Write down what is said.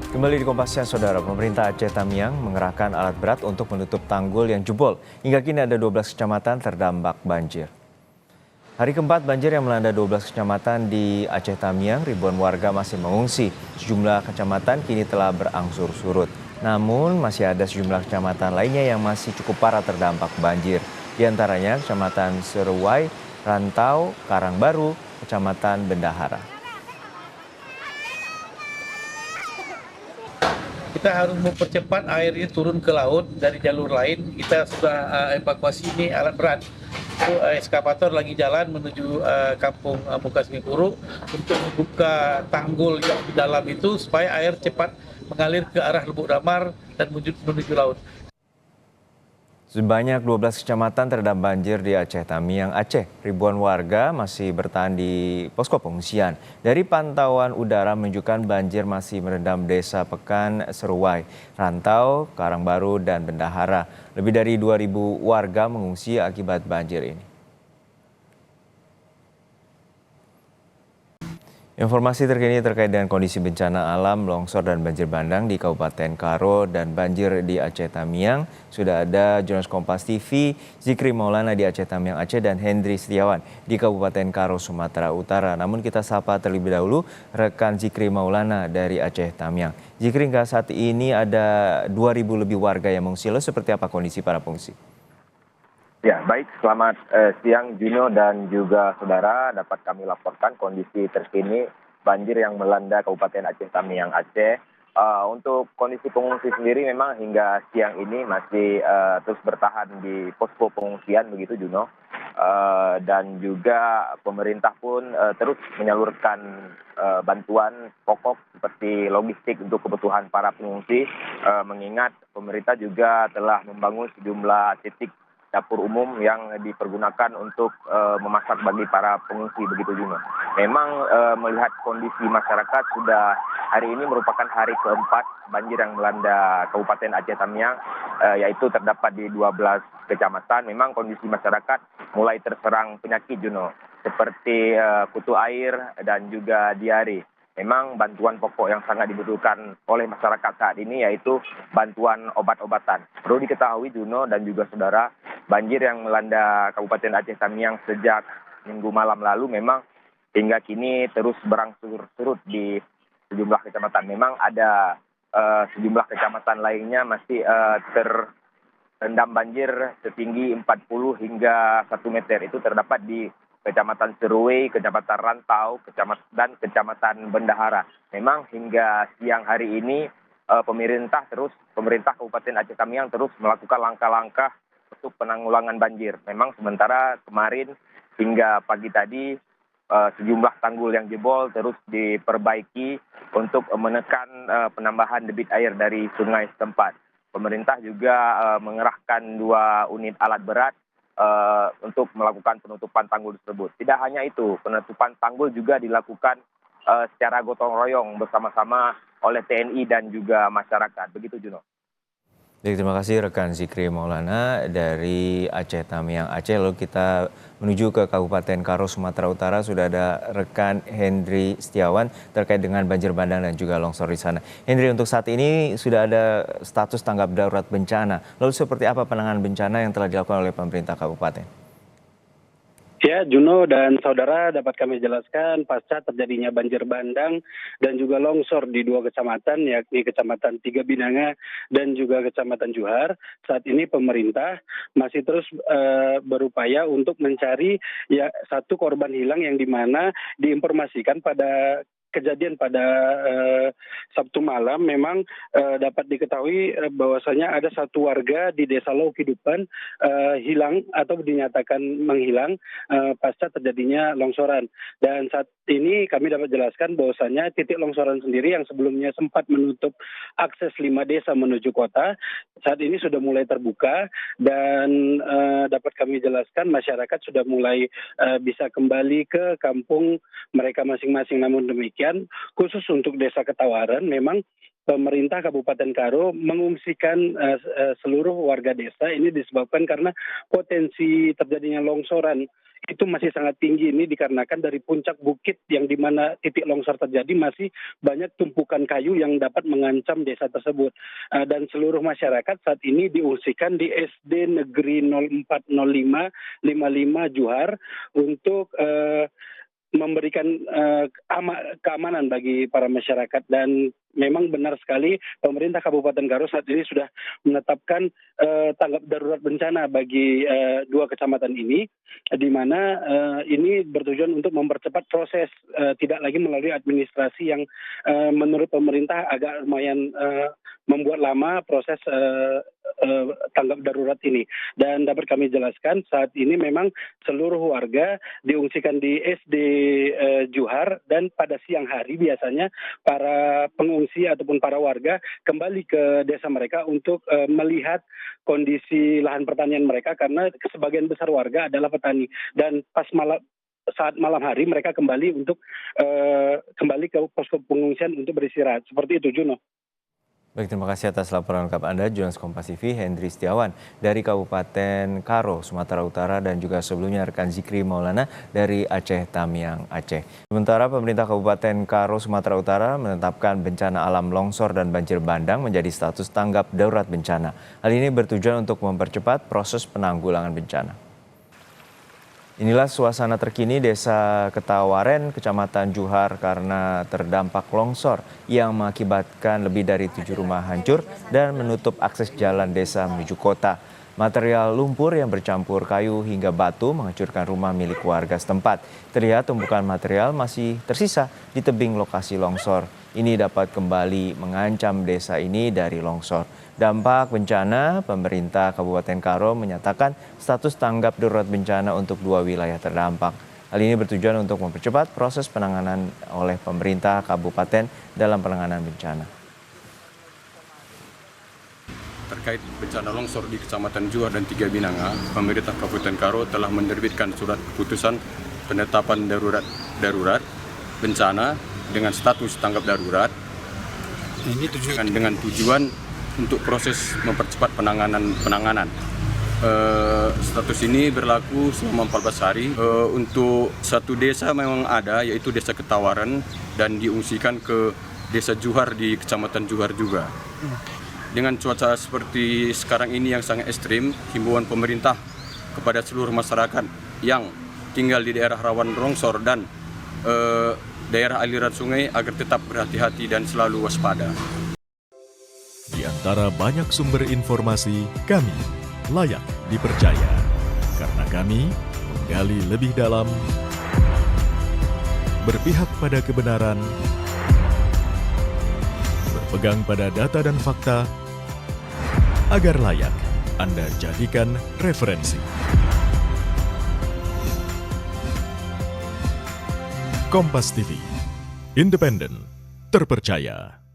Kembali di Kompas Siang, Saudara. Pemerintah Aceh Tamiang mengerahkan alat berat untuk menutup tanggul yang jebol. Hingga kini ada 12 kecamatan terdampak banjir. Hari keempat banjir yang melanda 12 kecamatan di Aceh Tamiang, ribuan warga masih mengungsi. Sejumlah kecamatan kini telah berangsur surut. Namun masih ada sejumlah kecamatan lainnya yang masih cukup parah terdampak banjir. Di antaranya Kecamatan Seruai, Rantau, Karangbaru, Kecamatan Bendahara. Kita harus mempercepat air ini turun ke laut dari jalur lain. Kita sudah evakuasi ini alat berat. Itu eskavator lagi jalan menuju kampung Muka Semikuru untuk membuka tanggul yang di dalam itu supaya air cepat mengalir ke arah Lubuk Damar dan menuju laut. Sebanyak 12 kecamatan terendam banjir di Aceh Tamiang, Aceh. Ribuan warga masih bertahan di posko pengungsian. Dari pantauan udara menunjukkan banjir masih merendam desa Pekan, Seruai, Rantau, Karangbaru, dan Bendahara. Lebih dari 2.000 warga mengungsi akibat banjir ini. Informasi terkini terkait dengan kondisi bencana alam, longsor dan banjir bandang di Kabupaten Karo dan banjir di Aceh Tamiang. Sudah ada jurnalis Kompas TV, Zikri Maulana di Aceh Tamiang Aceh dan Hendri Setiawan di Kabupaten Karo, Sumatera Utara. Namun kita sapa terlebih dahulu rekan Zikri Maulana dari Aceh Tamiang. Zikri, hingga saat ini ada 2.000 lebih warga yang mengungsi. Lalu seperti apa kondisi para pengungsi? Ya, baik. Selamat siang, Juno dan juga saudara. Dapat kami laporkan kondisi terkini banjir yang melanda Kabupaten Aceh Tamiang Aceh. Untuk kondisi pengungsi sendiri memang hingga siang ini masih terus bertahan di posko pengungsian begitu, Juno. Dan juga pemerintah pun terus menyalurkan bantuan pokok seperti logistik untuk kebutuhan para pengungsi. Mengingat pemerintah juga telah membangun sejumlah titik dapur umum yang dipergunakan untuk memasak bagi para pengungsi begitu juga. Memang melihat kondisi masyarakat sudah hari ini merupakan hari keempat banjir yang melanda Kabupaten Aceh Tamiang, yaitu terdapat di 12 kecamatan. Memang kondisi masyarakat mulai terserang penyakit, Juno, seperti kutu air dan juga diare. Memang bantuan pokok yang sangat dibutuhkan oleh masyarakat saat ini yaitu bantuan obat-obatan. Perlu diketahui, Juno dan juga saudara, banjir yang melanda Kabupaten Aceh Tamiang sejak Minggu malam lalu memang hingga kini terus berangsur surut di sejumlah kecamatan. Memang ada sejumlah kecamatan lainnya masih terendam banjir setinggi 40 hingga 1 meter. Itu terdapat di Kecamatan Seruai, Kecamatan Rantau, dan Kecamatan Bendahara. Memang hingga siang hari ini pemerintah Kabupaten Aceh Tamiang terus melakukan langkah-langkah untuk penanggulangan banjir. Memang sementara kemarin hingga pagi tadi sejumlah tanggul yang jebol terus diperbaiki untuk menekan penambahan debit air dari sungai setempat. Pemerintah juga mengerahkan 2 unit alat berat untuk melakukan penutupan tanggul tersebut. Tidak hanya itu, penutupan tanggul juga dilakukan secara gotong royong bersama-sama oleh TNI dan juga masyarakat. Begitu, Juno. Baik, terima kasih rekan Zikri Maulana dari Aceh Tamiang Aceh. Lalu kita menuju ke Kabupaten Karo, Sumatera Utara. Sudah ada rekan Hendri Setiawan terkait dengan banjir bandang dan juga longsor di sana. Hendri, untuk saat ini sudah ada status tanggap darurat bencana. Lalu seperti apa penanganan bencana yang telah dilakukan oleh pemerintah kabupaten? Ya, Juno dan saudara, dapat kami jelaskan pasca terjadinya banjir bandang dan juga longsor di 2 kecamatan, yakni Kecamatan Tiga Binanga dan juga Kecamatan Juhar. Saat ini pemerintah masih terus berupaya untuk mencari satu korban hilang yang dimana diinformasikan pada kejadian pada Sabtu malam. Memang dapat diketahui bahwasanya ada satu warga di Desa Lau Kidupan hilang atau dinyatakan menghilang pasca terjadinya longsoran. Dan saat ini kami dapat jelaskan bahwasanya titik longsoran sendiri yang sebelumnya sempat menutup akses 5 desa menuju kota, saat ini sudah mulai terbuka dan dapat kami jelaskan masyarakat sudah mulai bisa kembali ke kampung mereka masing-masing. Namun demikian, khusus untuk Desa Ketawaran, memang pemerintah Kabupaten Karo mengungsikan seluruh warga desa ini disebabkan karena potensi terjadinya longsoran itu masih sangat tinggi. Ini dikarenakan dari puncak bukit yang di mana titik longsor terjadi masih banyak tumpukan kayu yang dapat mengancam desa tersebut. Dan seluruh masyarakat saat ini diungsikan di SD Negeri 0405 55 Juhar untuk memberikan keamanan bagi para masyarakat. Dan memang benar sekali pemerintah Kabupaten Karo saat ini sudah menetapkan tanggap darurat bencana bagi dua kecamatan ini, di mana ini bertujuan untuk mempercepat proses, tidak lagi melalui administrasi yang menurut pemerintah agak lumayan membuat lama proses tanggap darurat ini. Dan dapat kami jelaskan saat ini memang seluruh warga diungsikan di SD Juhar, dan pada siang hari biasanya para pengungsi ataupun para warga kembali ke desa mereka untuk melihat kondisi lahan pertanian mereka, karena sebagian besar warga adalah petani. Dan saat malam hari mereka kembali untuk kembali ke posko pengungsian untuk beristirahat. Seperti itu, Juno. Baik, terima kasih atas laporan lengkap Anda, Jurnalis Kompas TV Hendri Setiawan dari Kabupaten Karo, Sumatera Utara, dan juga sebelumnya rekan Zikri Maulana dari Aceh Tamiang, Aceh. Sementara pemerintah Kabupaten Karo, Sumatera Utara menetapkan bencana alam longsor dan banjir bandang menjadi status tanggap darurat bencana. Hal ini bertujuan untuk mempercepat proses penanggulangan bencana. Inilah suasana terkini Desa Ketawaren, Kecamatan Juhar karena terdampak longsor yang mengakibatkan lebih dari 7 rumah hancur dan menutup akses jalan desa menuju kota. Material lumpur yang bercampur kayu hingga batu menghancurkan rumah milik warga setempat. Terlihat tumpukan material masih tersisa di tebing lokasi longsor. Ini dapat kembali mengancam desa ini dari longsor. Dampak bencana, pemerintah Kabupaten Karo menyatakan status tanggap darurat bencana untuk 2 wilayah terdampak. Hal ini bertujuan untuk mempercepat proses penanganan oleh pemerintah kabupaten dalam penanganan bencana. Terkait bencana longsor di Kecamatan Juhar dan Tiga Binanga, pemerintah Kabupaten Karo telah menerbitkan surat keputusan penetapan darurat bencana dengan status tanggap darurat. Ini dengan tujuan untuk proses mempercepat penanganan. Status ini berlaku selama 14 hari. Untuk satu desa memang ada, yaitu Desa Ketawaren, dan diungsikan ke Desa Juhar di Kecamatan Juhar juga. Dengan cuaca seperti sekarang ini yang sangat ekstrim, himbauan pemerintah kepada seluruh masyarakat yang tinggal di daerah rawan longsor dan daerah aliran sungai agar tetap berhati-hati dan selalu waspada. Di antara banyak sumber informasi, kami layak dipercaya karena kami menggali lebih dalam, berpihak pada kebenaran, berpegang pada data dan fakta, agar layak Anda jadikan referensi. Kompas TV, independen, terpercaya.